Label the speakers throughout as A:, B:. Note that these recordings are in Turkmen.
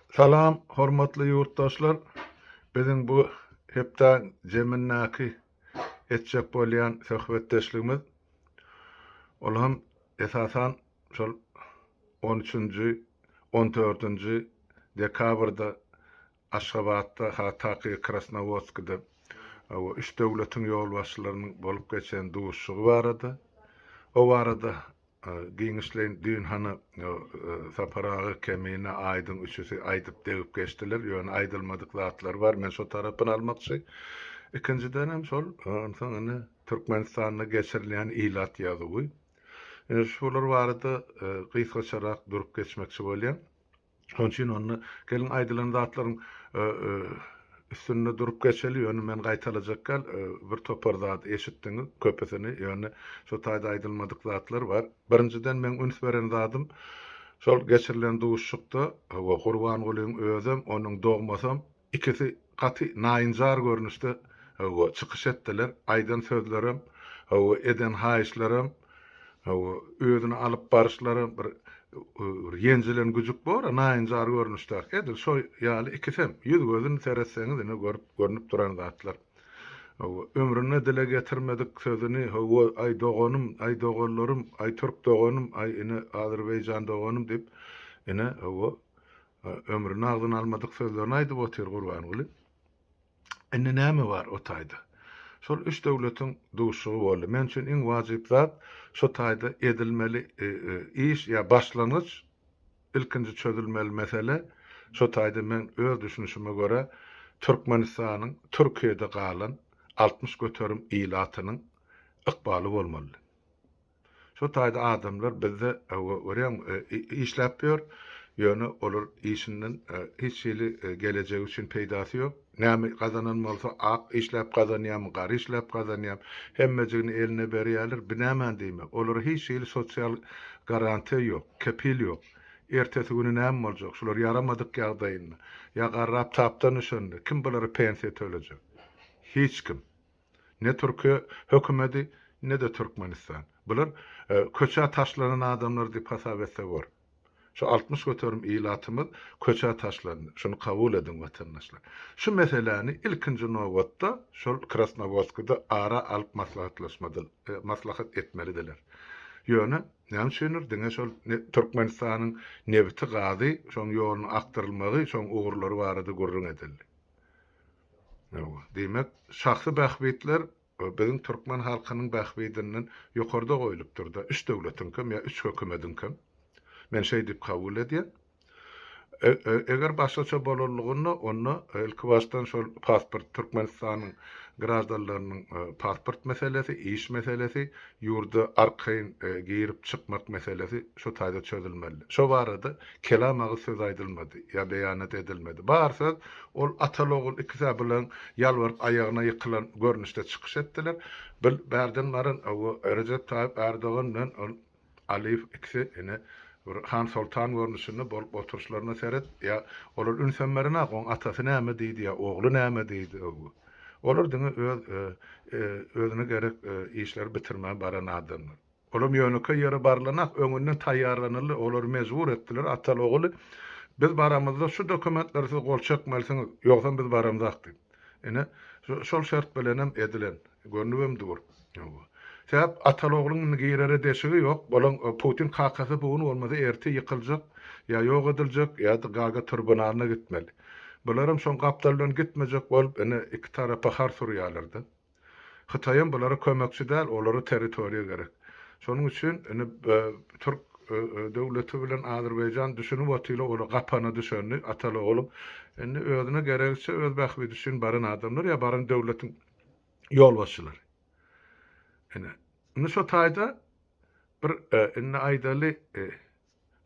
A: Salam, hormatly ýurtdaşlar. Biziň bu hepden jeminnäki etjek bolýan söhbetdeşligimiz olam esasan şol 13-nji 14-nji dekabrda Aşgabatda Hataky Krasnovodskda o üç döwletiň ýolbaşçylarynyň bolup geçen duşugy barady. O barada giňişleýin düýün hany saparagy kemine aýdyň üçüsi aýdyp degip geçdiler. Ýöne aýdylmadyk zatlar bar. Men şo tarapyny almakçy. Ikinciden hem şol soňra Türkmenistanyna geçirilýän ilat ýazygy. Şolar barada gysgaçarak durup geçmekçi bolýan. Şoň üçin onu gelin aýdylan zatlaryň üstünde durup geçeli ýöne men gaýtalajak bir topar zat eşitdiňiz köpesini ýöne şo taýda aýdylmadyk zatlar bar. Birinciden men üns beren zatym şol geçirilen duşukda we Gurban Gulyň özüm onuň dogmasam ikisi gaty naýynjar görnüşde we çykyş etdiler. Aýdan sözlerim we eden haýyşlarym özüni alyp barışlarym bir ýenjilen güjük bar, naýynjar görnüşde. Edil şo ýaly ikisem ýüz gözüni seretseňiz ine görnüp duran zatlar. Ömrüne dile getirmedik sözüni ay dogonum, ay dogonlarım, ay Türk dogonum, ay ine Azerbaycan dogonum dip ine ömrüne agdyn almadyk sözlerini aýdyp otyr Gurban Guly. Ine näme bar o taýda? Şol üç döwletiň duşugy boldy. Men üçin iň wajyp zat şo taýda edilmeli iş ýa başlanyç ilkinji çözülmeli mesele. Şo taýda men öz düşünüşime göre Türkmenistanyň Türkiýede galan 60 göterim ilatynyň ykbaly bolmaly. Şo taýda adamlar bizde işläp ber, ýöne olar işinden hiç şeýle gelecek üçin peýdasy ýok. Näme gazanan bolsa ak işläp gazanýam, gary işläp gazanýam, hemmejigini eline berýärler. Binämen diýme. Olar hiç şeýle sosial garanti ýok, kepil ýok. Ertesi günü näme boljak? Şular yaramadyk ýagdaýynda. Ya garrap tapdan üçin kim bulara pensiýa töleje? Hiç kim. Ne Türkiýe hökümeti ne de Türkmenistan. Bular köçä taşlanan adamlar diýip hasap etse bor. Şu 60 göterim ilatymyz köçä taşlandy. Şunu kabul edin vatandaşlar. Şu meseleni ilkinji nowatda şol Krasnovodskda ara alyp maslahat etmelidiler. Ýöne näme şeýler diňe şol Türkmenistanyň nebiti gazy şoň ýoluny aktyrylmagy şoň ugurlary barady gurrun edildi. Demek şahsy bahbetler biziň türkmen halkynyň bahbetinden ýokarda goýulyp durdy. Üç döwletiň kim ýa üç hökümetin kim? Men şeý diýip kabul edýän. Eger başgaça bolarlygyny onu ilki başdan şol pasport Türkmenistanyň grazdanlarynyň pasport meselesi, iş meselesi, ýurda arkaýyn girip çykmak meselesi şo taýda çözülmeli. Şo barada kelam agy söz aýdylmady ýa beýanat edilmedi. Barsa ol atalogul ikisi bilen ýalwaryp aýagyna ýykylan görnüşde çykyş etdiler. Berden barın Recep Tayyip Erdogan bilen Aliýew ikisi ine Han Sultan görnüşünde bolup oturuşlaryna seret ýa olar ünsenmerine goň atasy näme diýdi ýa ogly näme diýdi. Olar diňe özüne gerek işler bitirmä baran adamlar. Olam ýönüke ýere barlanak öňünden taýýarlanyly olar mezbur etdiler atalogly biz baramyzda şu dokumentleri siz gol çekmeliňiz ýoksa biz baramdak diýip. Ene şol şert bilen hem edilen görnübem dur. Sebäp ataloglyň girere deşigi ýok. Bolan Putin kakasy bugun bolmasa erti ýykyljak ýa ýok ediljek ýa-da gaga tribunalna gitmeli. Bularym şoň gapdaldan gitmejek bolup ene iki tarapa har surýarlardy. Hytaýym bulara kömekçi däl, olary territoriýa gerek. Şonuň üçin ene Türk döwleti bilen Azerbaýjan düşünüp otyla ola gapana düşenli atalogly ene özüne gerekçe öz bahbeti üçin baran adamlar ýa baran döwletiň ýolbaşçylary. Ene şo taýda bir ene aýdaly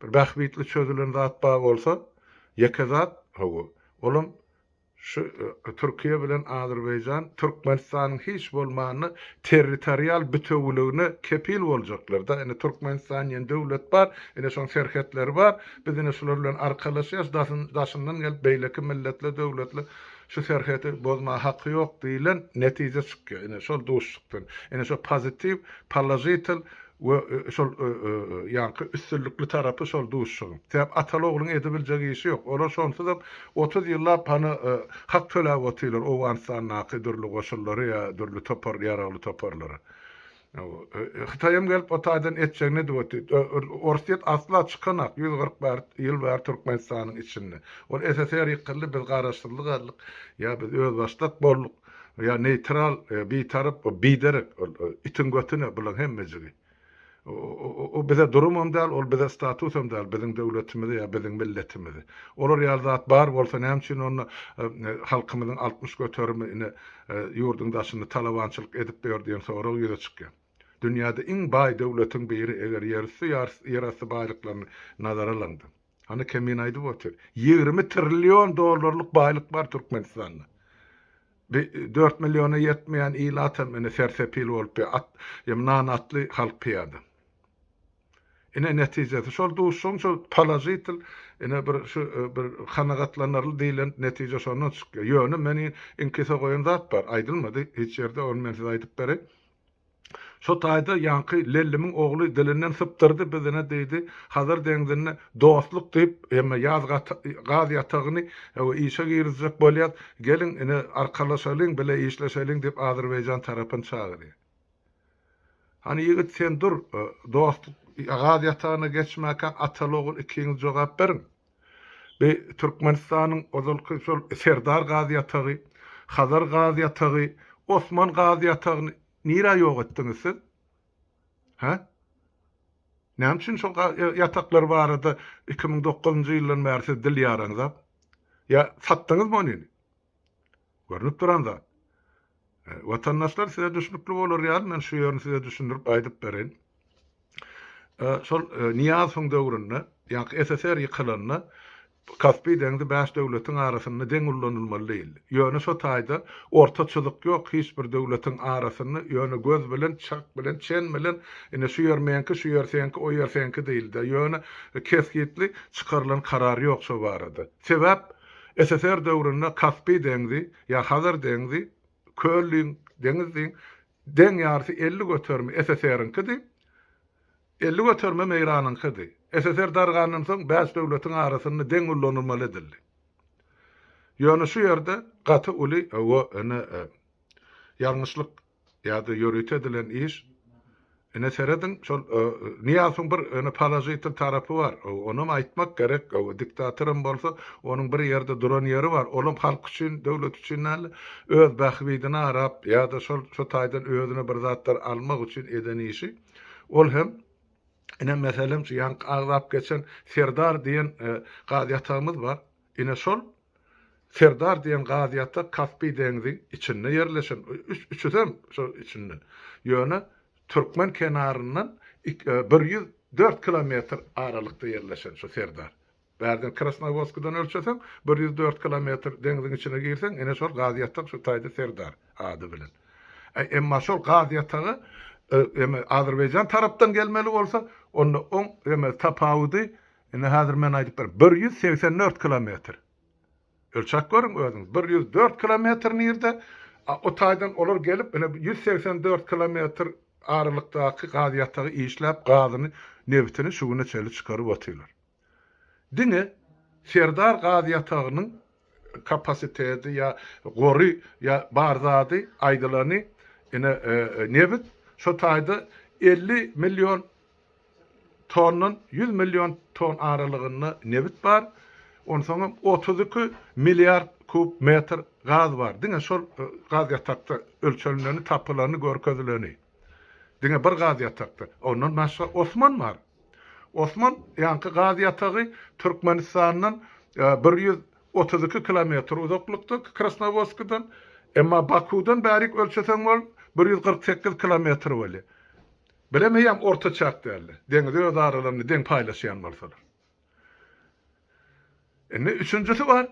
A: bir bahbetli çözülen zat bar bolsa ýeke zat olam şu Türkiýe bilen Azerbaýjan Türkmenistanyň hiç bolmany territorial bütünligine kepil boljaklar da. Ene Türkmenistan ýene döwlet bar, ene şoň serhetleri bar. Biz ene şular bilen arkalaşýas, daşyndan gelip beýleki milletler, döwletler şu serheti bozma hakkı yok diýilen netije çykýar. Ene şol duşukdan. Ene şo pozitiv, palajital we şol ýa-ni üstünlükli tarapy şol duşşuň. Täp ataly ogluň edebiljegi işi ýok. Olar şonsuz da 30 ýyllap hak töläp otylar o Awganistan'yň akydyrly goşullary ýa dürli topar ýaragly toparlary. Hytaýym gelip o taýdan etjegine diýip Orsiýet asla çykanak 140 ýyl bar Türkmenistanyň içinde. Ol SSR ýykyldy biz garaşdyrlyk aldyk ýa biz öz başlap bolduk ýa neutral bir tarap biderek itin götüne bulan hemmejigi. O bize durumum dal, ol bize statusum dal, bizim döwletimizi ýa bizim milletimizi. Olar ýa-da bar bolsa näme üçin onu halkymyzyň 60 götermini ýurdun daşyny talawançylyk edip berdiň soraw ýüze çykýar. Dünýäde iň baý döwletiň biri eger ýerasy baýlyklaryny nazara alındy. Hani kemin aýdyp otur. 20 trillion dollarlyk baýlyk bar Türkmenistanda. 4 milyona yetmeýän ýylatam meni sersepil bolup ýamnan atly halk piýady. Ine netijesi şol duşşuň şol palajitil ine bir hanagatlanarly diýilen netije şondan çykýar. Ýöne meni inkise goýan zat bar, aýdylmady, hiç ýerde onu men size aýdyp berek. Şo taýda ýanky lellimiň ogly dilinden sypdyrdy, bizine diýdi, hazır deňizine dostluk diýip, emma ýaz gaz ýatagyny işe girizek bolýar, gelin ine arkalaşalyň bile işleşeliň diýip Azerbaýjan tarapyn çagyrdy. Hani ýigit sen dur, dostluk gaz ýatagyna geçmäkä ataly ogul ikiňiz jogap berin. Türkmenistanyň ozalky şol Serdar gaz ýatagy, Hazar gaz ýatagy, Osman gaz ýatagyny nira ýok etdiňiz siz? Ha? Näme üçin şol ýataklar barada 2009-njy ýyldan bäri siz dil ýaraňyz? Ya satdyňyzmy ony? Görnüp duranda. Watandaşlar size düşnükli bolar ýa, men şu ýerni size düşündirip aýdyp berin. Şol Niýazowyň döwründe, ýa-ni SSR ýykylanyny Kaspy deňzi 5 döwletiň arasynda deň ullanylmaly diýil. Ýöne şo taýda ortaçylyk ýok, hiç bir döwletiň arasyny ýöne göz bilen, çak bilen, çen bilen, ine şu ýermenki, şu ýersenki, o ýersenki diýildi. Ýöne kesgitli çykarylan karar ýok şo barada. Sebäp SSR döwründe Kaspy deňzi ýa Hazar deňzi Köllüň deňiziň deň ýarysy 50 götermi SSR-inkidi, 50 göterme meýranynkidi. SSR darganyň soň 5 döwletiň arasyny deň ullanylmaly edildi. Ýöne şu ýerde gaty uly ýalňyşlyk ýa-da ýörüte edilen iş ene seredin şol Niýazowyň bir palajitil tarapy bar. Onu aýtmak gerek. Diktatorym bolsa, onuň bir ýerde duran ýeri bar. Olum halk üçin, döwlet üçin öz bähwidini arap ýa-da şol taýdan özüne bir zatlar almak üçin eden işi. Ol hem ine meselem ýa agzap geçen Serdar diýen gaz ýatagymyz bar. Ine şol Serdar diýen gaz ýatak Kaspy deňiziň içinde ýerleşen. Üçüdem şol içinde. Ýöne Türkmen kenarından 104 kilometr aralykda ýerleşen şu Serdar. Bärden Krasnovodskdan ölçesem 104 kilometr deňiziň içine girsen ene şol gaz ýatak şu taýda Serdar ady bilen. Emma şol gaz ýatagy Azerbaýjan tarapdan gelmeli bolsa onu tapawudy ene hazır men aýdyp ber 184 kilometr. Ölçek görün özüňiz 104 kilometr nirde o taýdan olar gelip ene 184 kilometr aralykdaky gaz ýatagy işläp gazyny nebitini şugyna çeli çykaryp atýarlar. Diňe Serdar gaz ýatagynyň kapasiteti ýa gory ýa barzady aýdylany ene nebit şo taýda 50 milyon tondan 100 milyon ton aralygyny nebit bar. Onsoň 32 milyar kub metr gaz bar. Diňe şol gaz ýatakda ölçülenini, tapylany, görkezileni. Diňe bir gaz ýatakda. Ondan başga Osman bar. Osman ýanky gaz ýatagy Türkmenistanyň 132 kilometr uzaklykda Krasnovodskdan, emma Bakudan bärik ölçesen bol 148 kilometr bolýar. Bilemeýär ortaçak däli. Deňiz öz aralaryny deň paýlaşýan bolsalar. Ene üçüncüsü var.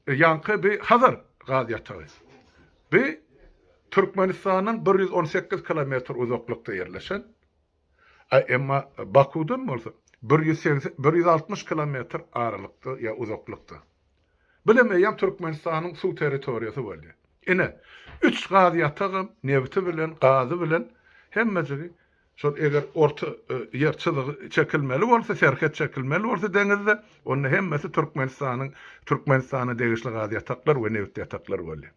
A: Ýanky bir Hazar gaz ýatagy. Bir Türkmenistanyň 118 kilometr uzaklykda ýerleşen. Emma Bakudan bolsa 160 kilometr aralykda ýa uzaklykda. Bilemeýär Türkmenistanyň suw territoriýasy bolýar. Ene 3 gaz ýatagym nebiti bilen, gazy bilen hemmejigi Şol eger orta yer çyzygy çekilmeli bolsa, serket çekilmeli bolsa deňizde, onu hemmesi Türkmenistanyň degişli gaziýataklar we nebitýataklar bolýar.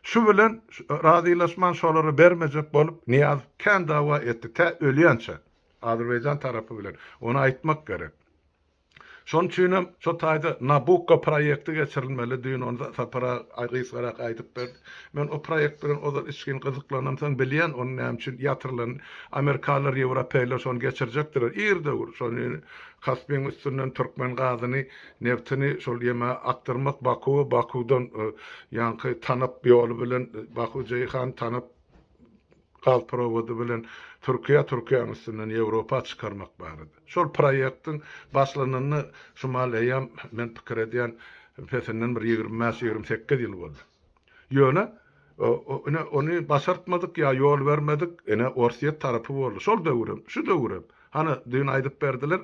A: Şu bilen razylaşman şolary bermejek bolup Niyaz kän dawa etdi ta ölýänçe Azerbaýjan tarapy bilen. Onu aýtmak gerek. Şoň üçin şo taýda Nabucco proýekti geçirilmeli diýen onda sapara aýgysgarak aýdyp berdi. Men o proýekt bilen ozal işgin gyzyklanamsaň bilýän onu näme üçin ýatyrylan Amerikalılar, Ýewropaýlar şonu geçirjekdir. Ýerde şonu Kaspiýan üstünden Türkmen gazyny, neftini şol ýeme aktyrmak Bakudan ýanky tanap ýoly bilen Baku Jeýhan tanap gaz prowodu bilen Türkiýe üstünden Ýewropa çykarmak barady. Şol proýektiň başlananyny Şumalýa men pikir edýän fesenden bir 20-28 ýyl boldy. Ýöne onu başartmadyk ýa ýol bermedik, ene Orsiýet tarapy boldy. Şol döwrüm, şu döwrüm. Hani dün aýdyp berdiler,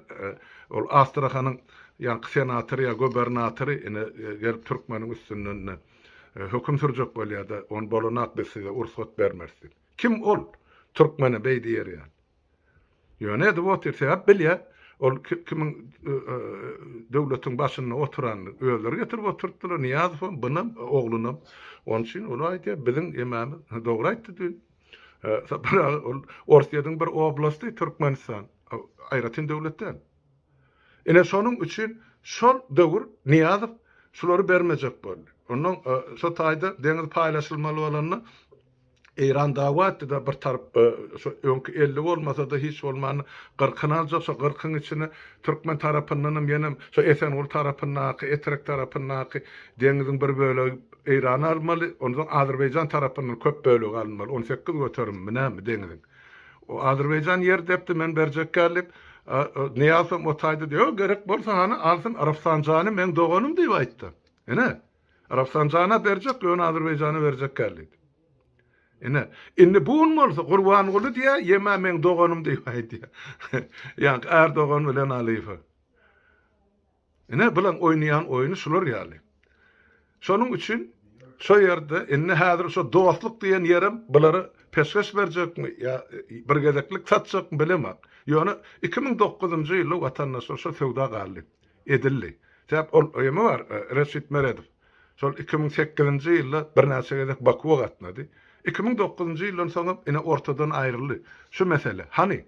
A: ol Astrahanyň ýa senatory ýa gubernatory ene gelip Türkmeniň üstünden höküm sürjek bolýardy. On bolanak beside ursat bermerdi. Kim ol? Türkmeni beýdi ýerýär. Ýöne de botir sebäp bilýär. Ol kimin döwletiň başynda oturan öýleri getirip oturtdylar. Niýazow buny oglunam. Onun üçin ol aýdy, biziň emami dogry aýtdy. Orsiýadyň bir oblasty Türkmenistan, aýratyn döwletden. Ene şonuň üçin şol döwür Niýazow şolary bermejek boldy. Onuň şo taýda deňiz paýlaşylmaly bolanyny İran dawa etdi da bir tarap öňkü 50 bolmasa da hiç bolmany 40'ını aljak, şo 40'ın içine Türkmen tarapyndan ýene şo Esenol tarapyndan, Etrek tarapyndan deňiziň bir bölegi İran almaly, ondan Azerbaýjan tarapyndan köp bölegi almaly. 18 göterim näme deňiziň. O Azerbaýjan ýer depdi men berjek gelip Niýazow o taýda diýär, gerek bolsa hany alsyn Arapsanjany men doganym diýip aýtdy. Ene Arapsanjana berjek, ýöne Azerbaýjana berjek geldi. Indi bu olmasa Gurban Gulu diýär, ýeme men doganym diýip aýtdy. Ýa Erdogan bilen Aliýew. Bilen oýnaýan oýuny şular ýaly. Şonuň üçin şo ýerde indi häzir şo dostluk diýen ýerim bulary peşkeş berjekmi ýa birgedeklik satjak bilemem. Ýöne 2009-njy ýyly watandaşlar şo sowda galyp edildi. Täp ol ýeme bar Reşit Meredov. Şol 2008-nji ýylda bir näçe gedek Bakuwa gatnady. 2009-njy ýyldan soňra ene ortadan aýryldy. Şu mesele, hani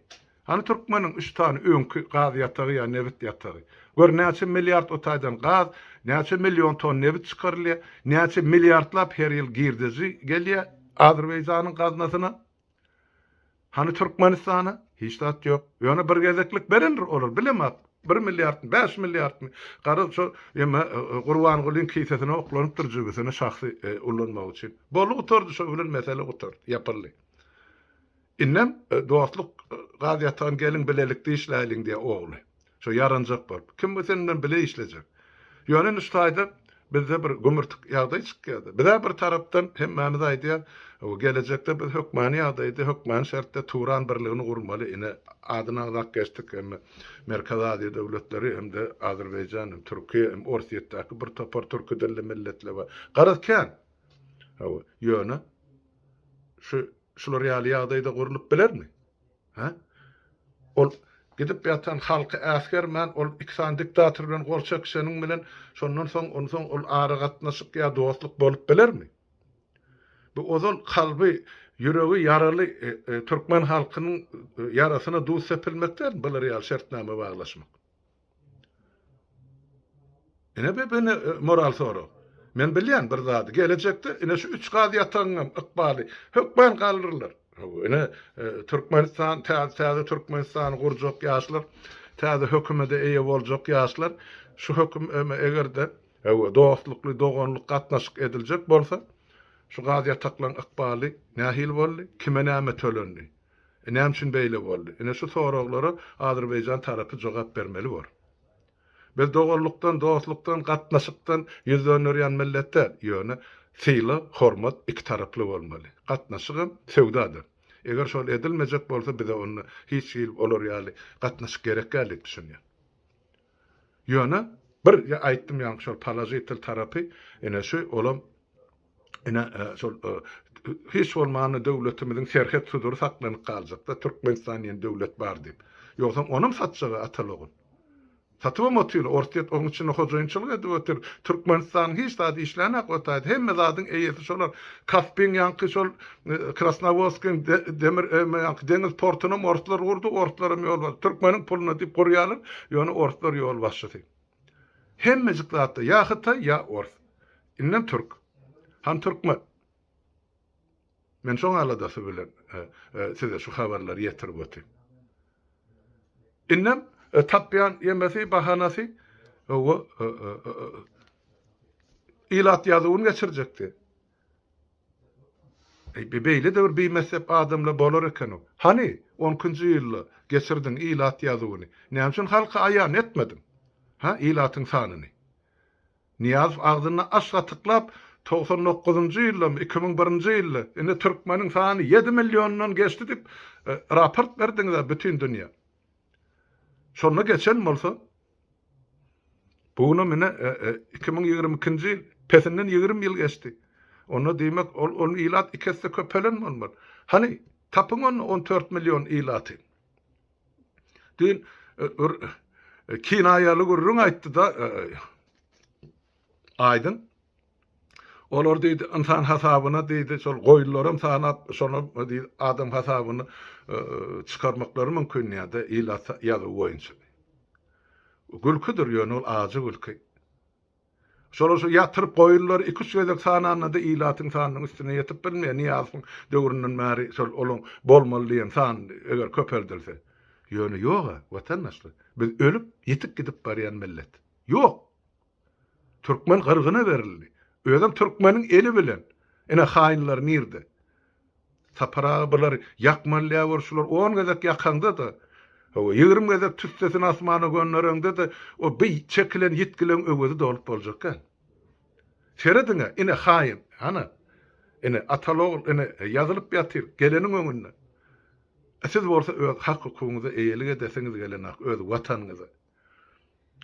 A: Türkmeniň 3 tane öňkü gaz ýatagy ýa nebit ýatagy. Gör näçe milliard otaýdan gaz, näçe million ton nebit çykarylýar, näçe milliardlap her ýyl girdizi gelýär Azerbaýjanyň gaznasyna. Hani Türkmenistana hiç tat ýok. Ýöne bir gezeklik berendir olur, bilemem. 1 milliard, 5 milliard mı? Qarı şu ýeme Gurban Gulyň kisesine oklanyp durjygysyny şahsy ullanmak üçin. Bolu oturdy şu bilen mesele oturdy, ýapyldy. Innem dostluk gaz ýatagyny gelin bilelikde işläýin diýe ogly. Şu yaranjak bol. Kim bu senden bile işlejek? Ýöne nüştaýda bizde bir gümürtük ýagdaý çykýardy. Bir bir tarapdan hemmemiz aýdýar, o gelecekde biz hökmany ýagdaýda hökmän şertde Turan birligini gurmaly. Ine adyna zak geçdik hem Merkez Aziýa döwletleri hem de Azerbaýjan, hem Türkiýe, hem Orsiýetdäki bir topar türkü dilli milletler bar. Garatkan. Ýöne şular ýaly ýagdaýda gurulyp bilermi? Ol gidip ýatan halky äsker men ol iksan diktator bilen gol çekişeniň bilen şondan soň ol ara gatnaşyk ýa dostluk bolup bilermi? Bu ozal kalby, ýüregi yaraly Türkmen halkynyň yarasyna duş sepilmekden bular ýaly şertname baglaşmak. Beni moral soru. Men bilýän bir zady gelecekde ine şu 3 gaz ýatagyň ykbaly hökmen galdyrlar. Türkmenistan, täze Türkmenistan gurjak ýaşlar, täze hökümete eýe boljak ýaşlar, şu höküm egerde dostlukly, doganlyk gatnaşyk ediljek bolsa, şu gaz ýataklaryň ykbaly nähil boldy, kime näme tölendi? Näme üçin beýle boldy? Ine şu soraglara Azerbaýjan tarapy jogap bermeli bor. Biz doganlykdan, dostlukdan, gatnaşykdan ýüzlenýän milletler ýöne syla, hormat iki taraply bolmaly. Gatnaşygym sewdadyr. Eger şol edilmejek bolsa bize onu hiç ýyl olar ýaly gatnaşyk gerek gelip düşünýär. Ýöne bir aýtdym ýa şol parazitel tarapy ene şu olam ene şol hiç olmagyny döwletimiziň serhet sudury saklanyp galjak da Türkmenistan ýene döwlet bar diýip. Ýogsa onum satjagy atalagyň. Satyp motyl ortaýat onuň üçin hojaýynçylyk edip öter. Türkmenistan hiç zady işlerine gotaýdy. Hemme zadyň eýesi şolar. Kaspin ýanky şol Krasnovodskyn demir ýanky deňiz portuny ortlar gurdy, ortlarym ýol bar. Türkmeniň puluna diýip gurýarlar, ýöne ortlar ýol başlady. Hemme zyklatda ya Hytay ya ort. Innem Türk. Ham Türkmen. Men şoň aladasy bilen size şu habarlary ýetirip ötüm. Innem tapyan yemesi bahanasy o ilat ýazywyny geçirjekdi. Beýle de bir mezhep adamla bolar eken o. Hani 10-njy ýylda geçirdiň ilat ýazywyny. Näme üçin halka aýan etmedin? Ha, ilatyň sanyny. Niyaz agzyny aşga tıklap 99-njy ýylda 2001-nji ýylda indi türkmeniň sany 7 milyondan geçdi dip raport berdiňiz bütün dünýä. Şonu geçen bolsa bunu mene 2022-nji ýyl pesinden 20 ýyl geçdi. Onu diýmek onu ilat ikisi köpelen bolmaly. Hani tapyň onu 14 milyon ilaty. Diýin kinaýaly gurrun aýtdy da Aydın. Olar diýdi insan hasabyna diýdi şol goýullarym sanap şonu diýdi adam hasabyny çıkarmaklary mümkin ýa-da ilat ýazy boýunça. Gülküdür ýöne ol azy gülkü. Şolar şu ýatyryp goýullar 2-3 gözek sananyna da ilatyň sanynyň üstüne ýetip bilmeýär. Niýazyň döwründen bäri şol olaň bolmaly diýen san eger köpeldilse. Ýöne ýok, watandaşlar. Biz ölüp ýetip gidip barýan millet. Ýok. Türkmen gyrgyna berildi. Özüm Türkmeniň eli bilen. Ene haýynlar nirde? Tapara bular ýakmalya urşular 10 gezek ýakanda da. O 20 gezek tüssesin asmany gönnerende de o bir çekilen yetkilen öwedi dolup boljak. Şerediňe ene haýyn, ana. Ene atalog ene ýazylyp ýatyr geleniň öňünde. Siz bolsa öz hak hukugyňyzy eýelik edesiňiz gelenak öz watanyňyzy.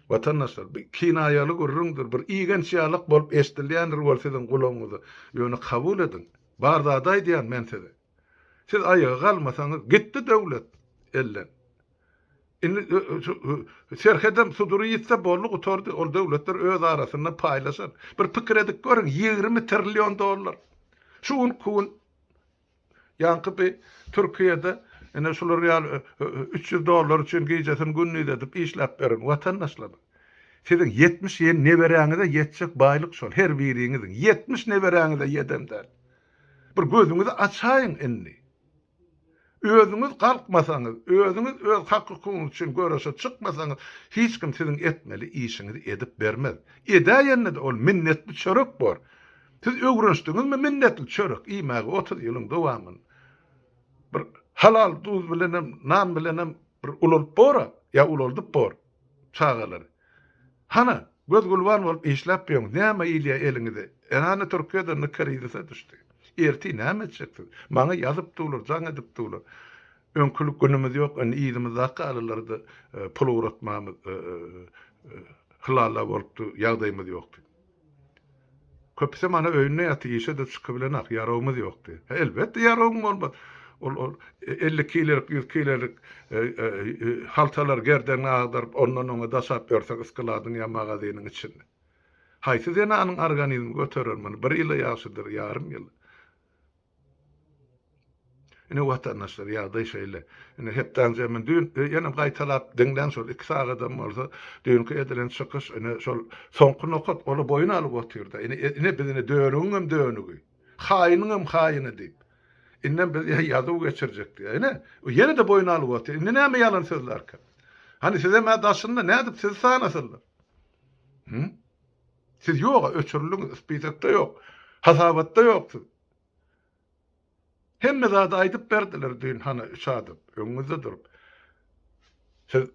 A: Vatandaşlar bir kinaýaly gurrundur, bir iýgençýalyk bolup eşdilýändir bolsaň gulaňyzy ýöne kabul edin. Barda aday diýen men size. Siz aýaga galmasaňyz gitdi döwlet ellen. Indi serhedem sudury ýitse boluk oturdy, ol döwletler öz arasynda paýlaşar. Bir pikir edip görüň 20 trillion dollar. Şu kun ýanky Türkiýede ene şular ýaly $300 üçin gijesin günnüde edip işläp berin watandaşlar. Siziň 70 ýen neberäňize ýetjek baýlyk şol her biriňiziň 70 neberäňize ýedemden. Bir gözüňizi açaýyn indi. Özüňiz galkmasaňyz, özüňiz öz hak hukugyňyz üçin görüşe çykmasaňyz, hiç kim siziň etmeli işiňizi edip bermez. Edäýände ol minnetli çörek bor. Siz öwrenşdiňizmi minnetli çörek iýmäge 30 ýylyň dowamyn. Bir halal duz bilenem, nan bilenem bir ululup bora, ya ululdup bor. Çağalar. Hana, göz gulwan bolup işläp ýöň, näme ýylýa eliňizde? Enany Türkiýede nikariýse düşdi. Erti näme etjekdi? Maňa ýazyp durlar, jaň edip durlar. Öňkülük günümiz ýok, ene ýygymiz zakalarlarda pul uratmamyz, hilalla bolupdy, ýagdaýymyz ýokdy. Köpse mana öýüne ýaty ýeşe de çykybilenak, ýarawymyz ýokdy. Elbetde ýarawym bolmaz. Ol 50 kilolik 100 kilolik haltalar gerden agdaryp ondan oňa daşap berseň ıskaladyň ýamaga diýeniň içinde. Haýsy ýene anyň organizmi göterelmeli. 1 ýyl ýaşydyr, ýarym ýyl. Ene watandaşlar ýagdaý şeýle. Ene hepden zemin dün ýene gaýtalap diňden şol 2 sagadam bolsa dünki edilen çykyş ene şol soňky nokat oly boyuna alyp otyrdy. Ene bizine döwrüňem döwrüňi. Haýynyňem haýyny diýip. İnnem bir ýazyw geçirjekdi. Ýene de boyuna alyp otyrdy. Ine näme ýalan sözler ki? Hani size mä daşynda nädip siz sanasyllar? Siz ýok, öçürlüň spisekde ýok. Hasabatda ýoksyz. Hemme zada aýdyp berdiler diýin hana şadyp, öňüňizde durup. Siz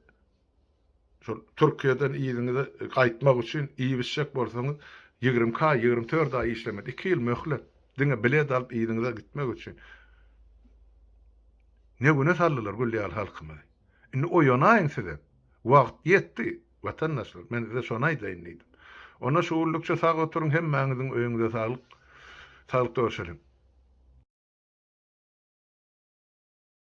A: şol Türkiýeden ýygyňyza gaýtmak üçin iý biçek bolsaňyz 20K 24 ay işlemet, 2 ýyl möhlet. Diňe bilet alyp ýygyňyza gitmek üçin. Ne güne sallylar gülýär halkymy. Indi oýanaýyn size. Wagt ýetdi, watandaşlar. Men size şonu aýdaýyn diýdim. Ona şuurlukça sağ oturun hemmäňiziň öýüňize saglyk görüşelim.